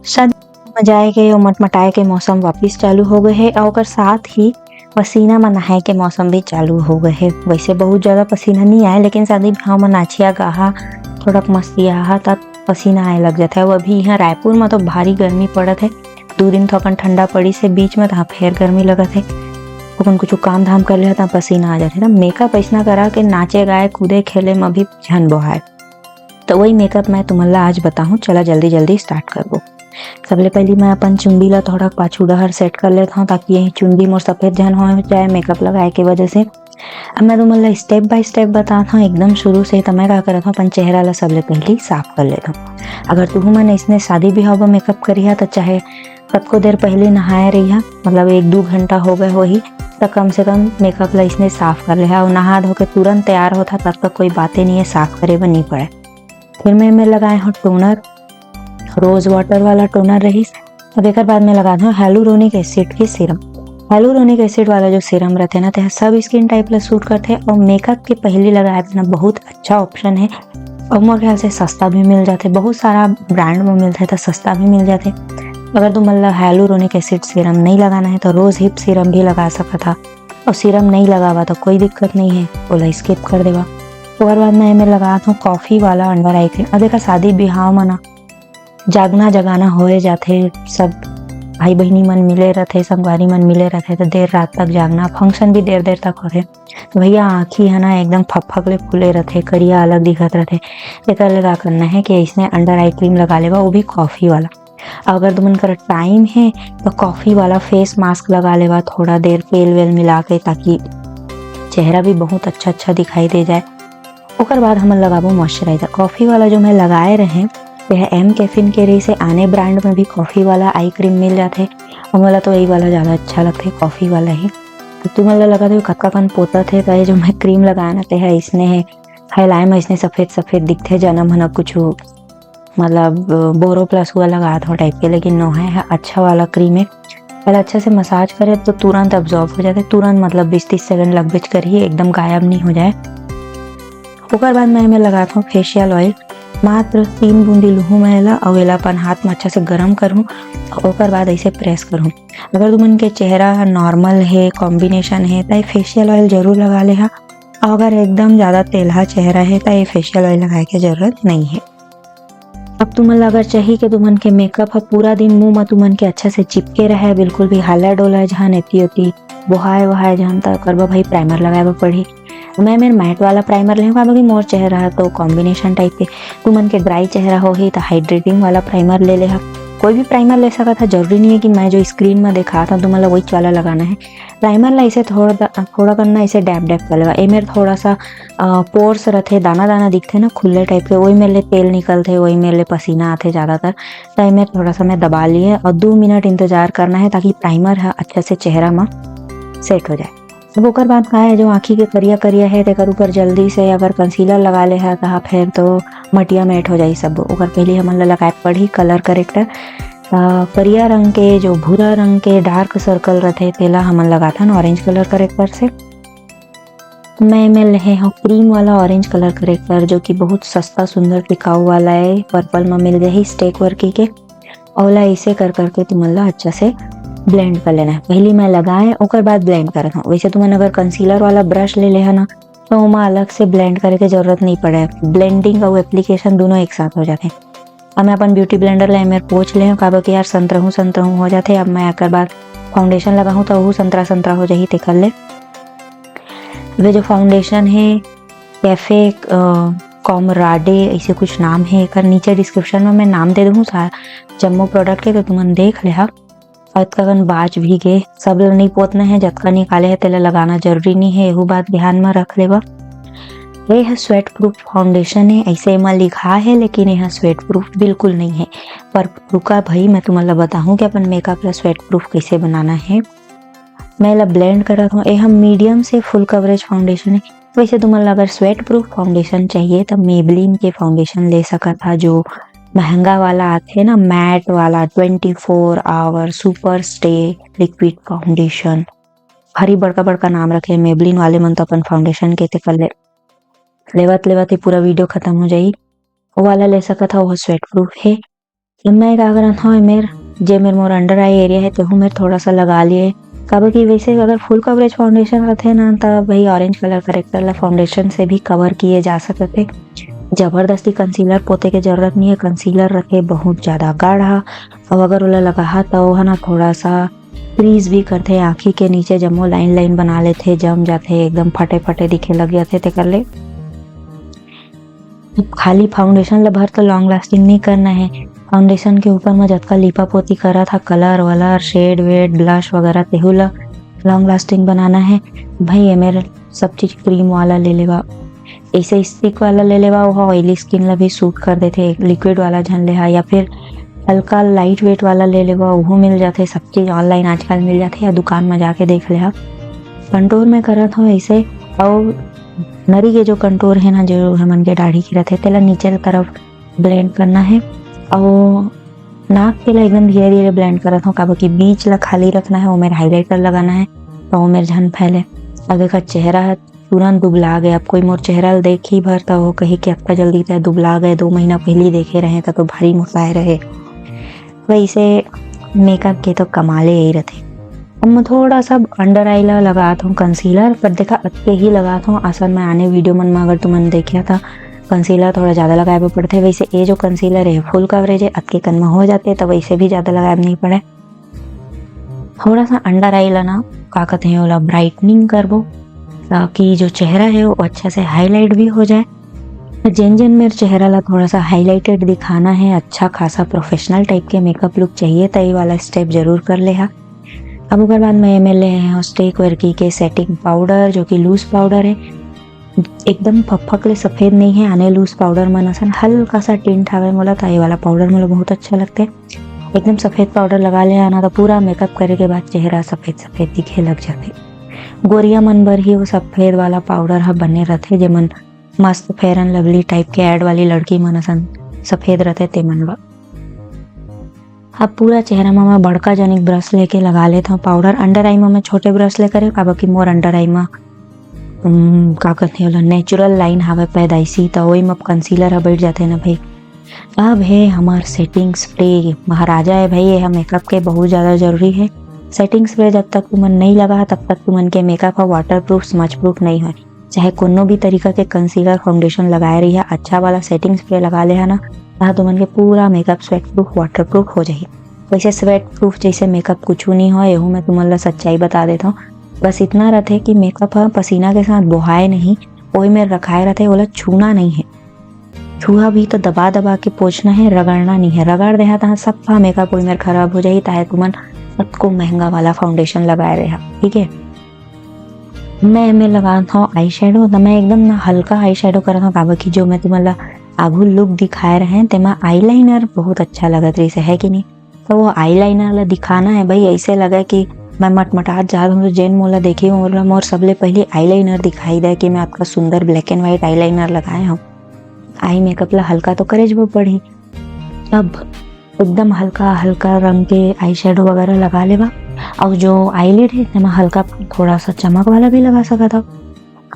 शादी मजाए के और मटमटाए के मौसम वापिस चालू हो गए है और ओकर साथ ही पसीना म नहाए के मौसम भी चालू हो गए है। वैसे बहुत ज़्यादा पसीना नहीं आए लेकिन शादी बिहाव म नाचिया गाहा थोड़ा मस्तियाहा तब पसीना आए लग जाता है। और अभी यहाँ रायपुर में तो भारी गर्मी पड़त है। 2 दिन थोकन ठंडा पड़ी से बीच में तहाँ फेर गर्मी लगत है। अपन कुछ काम धाम कर लिया तहाँ पसीना आ जाते है। मेकअप ऐसा करा के नाचे गाए कूदे खेले में भी झन बोहाए। तो वही मेकअप मैं तुम्हारा आज बताऊँ। चला जल्दी जल्दी स्टार्ट करबो। सबले पहले मैं अपन चुंडी ला थोड़ा पाछू डहर सेट कर लेता हूँ ताकि यही चुंडी मोर सफेद झन हो जाए मेकअप लगाए के वजह से। अब मैं तुम्हारा स्टेप बाय स्टेप बताता हूँ एकदम शुरू से। तो मैं क्या करता हूँ अपन चेहरा ला सबले पहले साफ कर लेता हूँ। अगर तुम मन इसने शादी ब्याह में मेकअप करिया तो चाहे कतको देर पहले नहाए रही मतलब 1-2 घंटा हो गए हो ही तो कम से कम मेकअप ला इसने साफ कर लिया और नहा धो के तुरंत तैयार होता तब तक कोई बातें नहीं है, साफ करे नहीं पड़े। फिर मैं लगाए हूँ टोनर, रोज वाटर वाला टोनर रहीस। अब एक बाद में लगा दूँ हेलुरोनिक एसिड की सीरम। हेलुरोनिक एसिड वाला जो सीरम रहते ना तो सब स्किन टाइप ला सूट करते और मेकअप के पहले लगाए ना बहुत अच्छा ऑप्शन है। और मोर ख्याल से सस्ता भी मिल जाते, बहुत सारा ब्रांड में मिलता है तो सस्ता भी मिल जाते। अगर तुम मतलब हेलुरोनिक एसिड सीरम नहीं लगाना है तो रोज हिप सीरम भी लगा सकता था। और सीरम नहीं लगावा तो कोई दिक्कत नहीं है, बोला स्किप कर देवा। और बाद में लगा दूँ कॉफी वाला अंडर आई क्रीम। अब देखा शादी ब्याह में ना जागना जगाना होए जाते, सब भाई बहनी मन मिले रहते, संगवारी मन मिले रहते तो देर रात तक जागना, फंक्शन भी देर देर तक होते। तो भैया आँखी है ना एकदम फकफकले फूले रहते, करिया अलग दिखत रहते। एक लगा करना है कि इसने अंडर आई क्रीम लगा लेवा, वो भी कॉफ़ी वाला। अगर तुमन कर टाइम है तो कॉफ़ी वाला फेस मास्क लगा लेवा थोड़ा देर तेल वेल मिला के, ताकि चेहरा भी बहुत अच्छा दिखाई दे जाए। उसके बाद हम लगाबो मॉइस्चराइजर। कॉफ़ी वाला जो मैं लगाए रहे यह एम कैफीन के रही से आने ब्रांड में भी कॉफ़ी वाला आई क्रीम मिल जाते और मला तो यही वाला ज़्यादा अच्छा लगता है, कॉफ़ी वाला ही। तो तुम लगा दो कक्का कन पोता थे तो ये जो मैं क्रीम लगाया ना है इसने है हाईलाइ में इसने सफ़ेद दिखते जन्म है ना कुछ मतलब बोरो प्लस हुआ लगा था टाइप के, लेकिन नो है अच्छा वाला क्रीम है। पहले अच्छे से मसाज करे तो तुरंत अब्जॉर्ब हो जाते, तुरंत मतलब 20-30 सेकंड लग बच कर ही एकदम गायब नहीं हो जाए। उसके बाद मैं लगाता हूँ फेशियल ऑयल। मात्र 3 बूंदी लूहूँ मैं एला और एला अपन हाथ में अच्छा से गर्म करूँ और उसके बाद ऐसे प्रेस करूँ। अगर तुमन के चेहरा नॉर्मल है, कॉम्बिनेशन है तो ये फेशियल ऑयल जरूर लगा ले। और अगर एकदम ज़्यादा तेलहा चेहरा है तो ये फेशियल ऑयल लगाए की जरूरत नहीं है। अब तुमन अगर चाहिए कि तुमन के मेकअप है पूरा दिन मुंह में तुमन के अच्छा से चिपके रहे, बिल्कुल भी हाला डोला जहाँ एती ओती बोहाए जहाँ तक करबा भाई प्राइमर लगाए पड़ी। मैं मेरे मैट वाला प्राइमर लेगा क्योंकि मोर चेहरा है तो कॉम्बिनेशन टाइप के। तुमन के ड्राई चेहरा हो ही तो हाइड्रेटिंग वाला प्राइमर ले लेहा। कोई भी प्राइमर ले सका था, जरूरी नहीं है कि मैं जो स्क्रीन में देखा था तुम्हें वही वाला लगाना है। प्राइमर ला इसे थोड़ा करना ऐसे डैब कर लेगा। ए मेरे थोड़ा सा पोर्स रहते, दाना दिखते ना खुले टाइप के, वही मेरे तेल निकलते, वही मेरे पसीना आते ज़्यादातर। तो मेरे थोड़ा सा मैं दबा लिए और 2 मिनट इंतजार करना है ताकि प्राइमर है अच्छे से चेहरा में सेट हो जाए। अब ओकर बाद का है जो आँखी के करिया है तेकर ऊपर जल्दी से अगर कंसीलर लगा ले है तो फिर तो मटिया मेट हो जाए सब। ओकर पहले हमन लगाए पड़ी कलर करेक्टर। करिया रंग के जो भूरा रंग के डार्क सर्कल रहते तेला हमन लगाता न ऑरेंज कलर करेक्टर से। मैं लहे हूँ क्रीम वाला ऑरेंज कलर करेक्टर जो कि बहुत सस्ता सुंदर टिकाऊ वाला है, पर्पल में मिल जाए स्टेक वर्की के। औला ऐसे कर करके तुमला अच्छा से ब्लेंड कर लेना है। पहले मैं लगाए ओकर बाद ब्लेंड करत हूँ। वैसे तुमन अगर कंसीलर वाला ब्रश ले ले है ना तो वहाँ अलग से ब्लेंड करे की जरूरत नहीं पड़े, ब्लेंडिंग और एप्लीकेशन दोनों एक साथ हो जाते हैं। अब मैं अपन ब्यूटी ब्लेंडर ले मेरे पोछ ले काबा कि यार संतरहू हो जाते। अब मैं आकर बाद फाउंडेशन लगाऊँ तो वो संतरा हो जाही ते कर ले। वे जो फाउंडेशन है कैफे कॉमराडे ऐसे कुछ नाम है, एक नीचे डिस्क्रिप्शन में मैं नाम दे दूँ जम्मो प्रोडक्ट के, तो तुमन देख ले। कन बाज भी गे सब नहीं पोतना है, जतका निकाले है तेला लगाना जरूरी नहीं है, यही बात ध्यान में रख लेवा। ये है स्वेट प्रूफ फाउंडेशन है, ऐसे में लिखा है लेकिन यह स्वेट प्रूफ बिल्कुल नहीं है। पर रुका भाई मैं तुम्हारा बताऊँ कि अपन मेकअप ला स्वेट प्रूफ कैसे बनाना है। मैं ला ब्लेंड करत हूँ। यह मीडियम से फुल कवरेज फाउंडेशन है। वैसे तुम्हारा अगर स्वेट प्रूफ फाउंडेशन चाहिए तो मेबलिन के फाउंडेशन ले सका था, जो महंगा वाला आते ना मैट वाला 24 hour super stay liquid foundation. भारी बड़का नाम रखे मेबलिन वाले मन तो अपन फाउंडेशन के ते कर लेवत ही पूरा वीडियो खत्म हो जाई। वो वाला ले सका था, वो स्वेट प्रूफ है। मैं का करत हव मेर मोर अंडर आई एरिया है तेहू मेर थोड़ा सा लगा लिए। काबर की वैसे अगर फुल कवरेज फाउंडेशन रथे ना त भाई ऑरेंज कलर करेक्टर ला फाउंडेशन से भी कवर किए जा सकत हे। जबरदस्ती कंसीलर पोते के जरूरत नहीं है, कंसीलर रखे बहुत ज्यादा गाढ़ा और अगर ओला लगाहा त ओहा ना थोड़ा सा क्रीज भी करथे आँखी के नीचे जम्मो लाइन लाइन बना लेथे, जम जाथे एकदम फटे फटे दिखे लग जाथे तेकर ले। खाली फाउंडेशन ला भर तो लॉन्ग लास्टिंग नहीं करना है। फाउंडेशन के ऊपर में जतका लिपा पोती करा था कलर वलर शेड वेड ब्लश वगैरह तेहू ला लॉन्ग लास्टिंग बनाना है। भाई ये मेरे सब चीज क्रीम वाला ले लेवा, ऐसे स्टिक वाला ले लेवा वो ऑयली स्किन ला भी सूट कर देते। लिक्विड वाला झन लेहा या फिर हल्का लाइट वेट वाला ले लेवा, वो मिल जाते। सब चीज ऑनलाइन आजकल मिल जाते या दुकान में जाके देख लेहा। कंटूर में करत हो ऐसे और नरी के जो कंटूर है ना जो हमन के दाढ़ी की रहते तेला नीचे की तरफ ब्लेंड करना है और नाक के ला एकदम धीरे धीरे ब्लेंड करत हूँ काबर की बीच ला खाली रखना है। वो मेरे हाईलाइटर लगाना है तो वो मेरे झन फैले। अब देखा चेहरा है तुरंत दुबला गए। अब कोई मोर चेहरा देखी भर तो वो कही कि अब जल्दी तय दुबला गए, 2 महीना पहले देखे रहे तो भारी मोटाए रहे। वैसे मेकअप के तो कमाले यही रहते। अब मैं थोड़ा सा अंडर आई ला लगाता हूँ कंसीलर, पर देखा अत्ते ही लगाता हूँ। असल में आने वीडियो मन में अगर तुमने देखा था कंसीलर थोड़ा ज़्यादा लगाए पे पड़ते। वैसे ये जो कंसीलर है फुल कवरेज है, अत्के कन में हो जाते तो वैसे भी ज़्यादा लगाए नहीं पड़े। थोड़ा सा अंडर आई ला ना का कहते हैं ओला ब्राइटनिंग करबो ताकि जो चेहरा है वो अच्छा से हाईलाइट भी हो जाए। जेन जेन मेरे चेहरा ला थोड़ा सा हाईलाइटेड दिखाना है, अच्छा खासा प्रोफेशनल टाइप के मेकअप लुक चाहिए तो ये वाला स्टेप जरूर कर ले। अब उसके बाद मैं ले हैं स्टेक वर्की के सेटिंग पाउडर जो कि लूज पाउडर है, एकदम फकले सफ़ेद नहीं है। आने लूज पाउडर मन असन हल्का सा टिंट आवे मोला तो ये वाला पाउडर मोला बहुत अच्छा लगता है। एकदम सफ़ेद पाउडर लगा ले आना तो पूरा मेकअप करे के बाद चेहरा सफ़ेद सफ़ेद दिखे लग जाते। गोरिया मन बर ही वो सफ़ेद वाला पाउडर हा बने रहते जेमन मस्त फेयर एंड लवली टाइप के एड वाली लड़की मन असन सफ़ेद रहते ते मन बा। अब पूरा चेहरा में मैं बड़का जनिक ब्रश लेके लगा लेता हूँ पाउडर। अंडर आई में मैं छोटे ब्रश लेकर काबर की मोर अंडर आई में का कहते हैं नेचुरल लाइन हावे पैदाइशी तो वही में कंसीलर हा बैठ जाते ना भाई। अब है हमार सेटिंग स्प्रे, महाराजा है भाई। ये मेकअप के बहुत ज़्यादा जरूरी है। सेटिंग स्प्रे जब तक तुमन नहीं लगा तब तक तुमन के makeup water proof smudge proof नहीं है। चाहे कोनो भी तरीका के कंसीलर फाउंडेशन लगाए रही है, अच्छा वाला सेटिंग स्प्रे लगा ले है ना तो तुमन के पूरा makeup sweat proof water proof हो जाए। वैसे स्वेट प्रूफ जैसे मेकअप कुछ नहीं हो, यहू मैं तुमन ला सच्चाई बता देता हूँ। बस इतना रहते कि मेकअप पसीना के साथ बहाए नहीं, वही में रखाए रहते, बोला छूना नहीं है। छुआ भी तो दबा दबा के पोछना है, रगड़ना नहीं है। रगड़ दे तो सब मेकअप वही में खराब हो जाए। ताहे तुमन सबको महंगा वाला फाउंडेशन लगाए रहा। ठीक है, मैं लगाता हूँ आई शेडो तो मैं एकदम ना हल्का आई शेडो करता हूँ काबर की जो मैं तुम्हारा आगू लुक दिखाए रहे तेमा आईलाइनर बहुत अच्छा लगत रही है कि नहीं। तो वो आईलाइनर ला दिखाना है भाई, ऐसे लगा कि मैं मटमटाहट जा रहा हूँ। जेन मोला देखी मोर सबले पहले आईलाइनर दिखाई दे कि मैं आपका सुंदर ब्लैक एंड व्हाइट आईलाइनर लगाए हूँ। आई मेकअप ला हल्का तो करेज वो पड़ी। अब एकदम हल्का हल्का रंग के आई शेडो वगैरह लगा लेवा और जो आईलिड है मैं हल्का थोड़ा सा चमक वाला भी लगा सका था।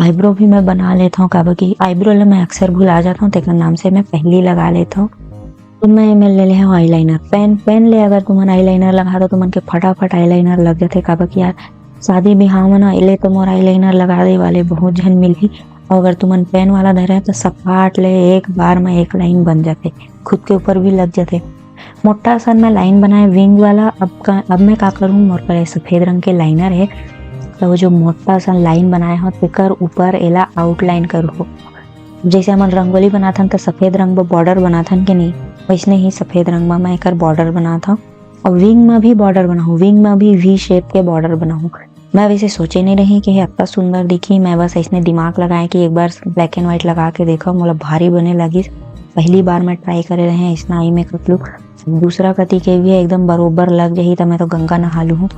आईब्रो भी मैं बना लेता हूँ काबर की आईब्रो ला मैं अक्सर भुला जाता हूँ तेकर नाम से मैं पहले लगा लेता हूँ। तो मैं ले ले हूँ आईलाइनर पेन ले। अगर तुमन आईलाइनर लगा तो तुमन के फटाफट आईलाइनर लग जाते काबर की यार शादी बिहाव में ना इले तो मोर आईलाइनर लगा दे वाले बहुत जन मिली। और अगर तुमन पेन वाला धरे तो सपाट ले एक बार में एक लाइन बन जाते, खुद के ऊपर भी लग जाते। मोटा सन में लाइन बनाए विंग वाला। अब मैं का करूँ, मोर पर सफ़ेद रंग के लाइनर है तो वो जो मोटा सन लाइन बनाए हो तेकर ऊपर एला आउटलाइन करो। जैसे हमन रंगोली बनाथन तो सफ़ेद रंग में बॉर्डर बनाथन के नहीं, वैसने ही सफ़ेद रंग में मैं एकर बॉर्डर बनाता हूँ। और विंग में भी बॉर्डर बनाऊँ, विंग में भी वी शेप के बॉर्डर बनाऊँ। मैं वैसे सोचे नहीं रही कि इतना सुंदर दिखी। मैं बस ऐसने दिमाग लगाए कि एक बार ब्लैक एंड व्हाइट लगा के देखा, मोला भारी बने लगी। पहली बार मैं ट्राई करे रहे हैं इसना आई मेकअप लुक। दूसरा कति के भी एकदम बरोबर लग जाही तो मैं तो गंगा नहा लूँ।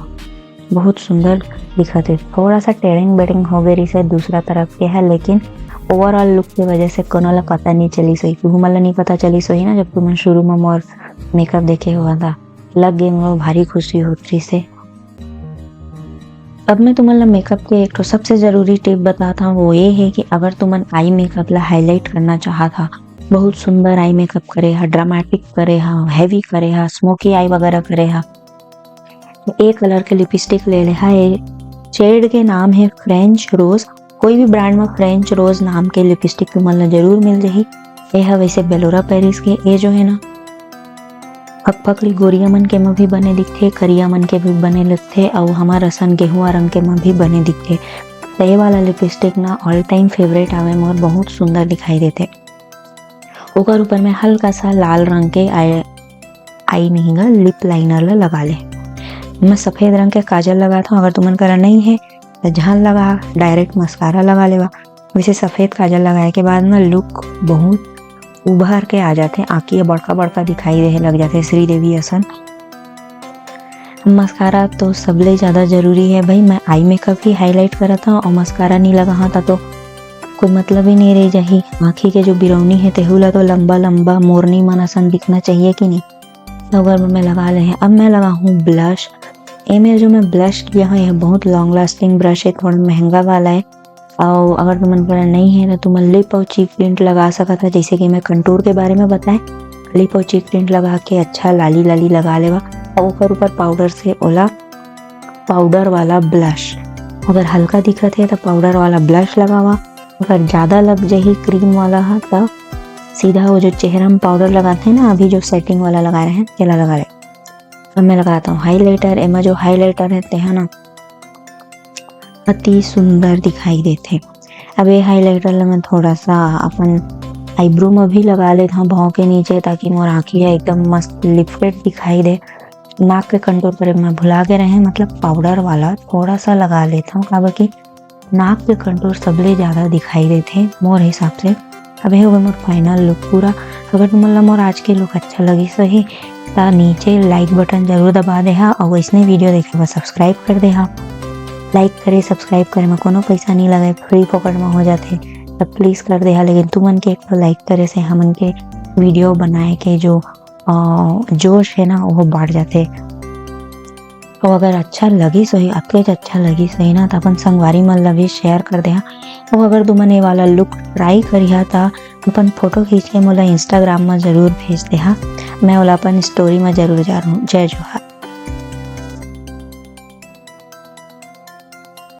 बहुत सुंदर दिखत है। थोड़ा सा टेढ़िंग बेडिंग हो गई से दूसरा तरफ के है, लेकिन ओवरऑल लुक की वजह से कोनो ला पता नहीं चली सोई। तुमला नहीं पता चली सोई ना जब तुम शुरू में मोर मेकअप देखे हुआ था, लग गई मोर भारी खुशी होती से। अब मैं तुम्हारा मेकअप के एक तो सबसे ज़रूरी टिप बताता हूँ, वो ये है कि अगर तुमन आई मेकअप ला हाईलाइट करना चाहा था बहुत सुंदर आई मेकअप करे हा, ड्रामेटिक करे हा, हैवी करे हा, स्मोकी आई वगैरह करे हा। तो एक कलर के लिपस्टिक ले ले हा। ये शेड के नाम है फ्रेंच रोज। कोई भी ब्रांड में फ्रेंच रोज नाम के लिपस्टिक तुमन जरूर मिल जाही। ये है वैसे बेलोरा पेरिस के। ये जो है ना अकपकली गोरिया मन के में भी बने दिखते, करिया मन के भी बने दिखते और हमार असन गेहुआ रंग के में भी बने दिखते। तो ये वाला लिपस्टिक ना ऑल टाइम फेवरेट आवे मोर, बहुत सुंदर दिखाई देते। ओकर ऊपर में हल्का सा लाल रंग के आई नहीं गा लिप लाइनर ला लगा ले। मैं सफेद रंग के काजल लगा था, अगर तुमन करा नहीं है तो झाल लगा, डायरेक्ट मस्कारा लगा लेवा। वैसे सफेद काजल लगाए के बाद में लुक बहुत उभर के आ जाते, आँखें बड़का बड़का दिखाई दे लग जाते श्रीदेवी असन। मस्कारा तो सबले ज़्यादा जरूरी है भाई। मैं आई मेकअप ही हाईलाइट करा था और मस्कारा नहीं लगा था तो कोई मतलब ही नहीं रह जाही। आँखी के जो बिरौनी है तेहुला तो लंबा लंबा मोरनी मन असन दिखना चाहिए कि नहीं। तो अगर मैं लगा ले हैं, अब मैं लगा हूँ ब्लश। में जो मैं ब्लश किया है यह बहुत लॉन्ग लास्टिंग ब्रश है, थोड़ा महंगा वाला है। और अगर तुमन पर नहीं है तो तुम लिप और चीक प्रिंट लगा सका था, जैसे कि मैं कंटूर के बारे में बताएं। लिप और चीक प्रिंट लगा के अच्छा लाली लाली लगा लेवा और ऊपर पाउडर से ओला पाउडर वाला ब्लश। अगर हल्का दिखत है तो पाउडर वाला ब्लश लगावा, अगर ज़्यादा लग जाए क्रीम वाला है तो सीधा वो जो चेहरा में पाउडर लगाते हैं ना, अभी जो सेटिंग वाला लगा रहे हैं तेला लगा रहे। अब मैं लगाता हूँ हाईलाइटर। एमा जो हाईलाइटर रहते हैं ना अति सुंदर दिखाई देते। अब ये हाईलाइटर मैं थोड़ा सा अपन आईब्रो में भी लगा लेता हूँ भाव के नीचे, ताकि मोर आँखी एकदम मस्त लिपस्टिक दिखाई दे। नाक के कंटूर पर मैं भुला के रहे, मतलब पाउडर वाला थोड़ा सा लगा लेता हूँ, काबर कि नाक के कंटूर सबले ज़्यादा दिखाई देते मोर हिसाब से। अब ये होगा मोर फाइनल लुक पूरा। अगर तुमन ला मोर आज के लुक अच्छा लगी सही तो नीचे लाइक बटन जरूर दबा दे हा और वैसने वीडियो देखे बस सब्सक्राइब कर दे हा। लाइक करे सब्सक्राइब करे में कोनो पैसा नहीं लगे, फ्री फोकट में हो जाते, तब प्लीज़ कर दे हा। लेकिन तुमन के एक तो लाइक करे से हमन के वीडियो बनाए के जो जोश है ना वो बढ़ जाते। और अगर अच्छा लगी सही, अतके अच्छा लगी सही ना तो अपन संगवारी मन ला भी शेयर कर दे हा। और अगर तुमन ये वाला लुक ट्राई करिहा तो अपन फोटो खींच के मोला इंस्टाग्राम में जरूर भेज दे हा, मैं ओला अपन स्टोरी में जरूर जा रहा हूँ। जय जोहार।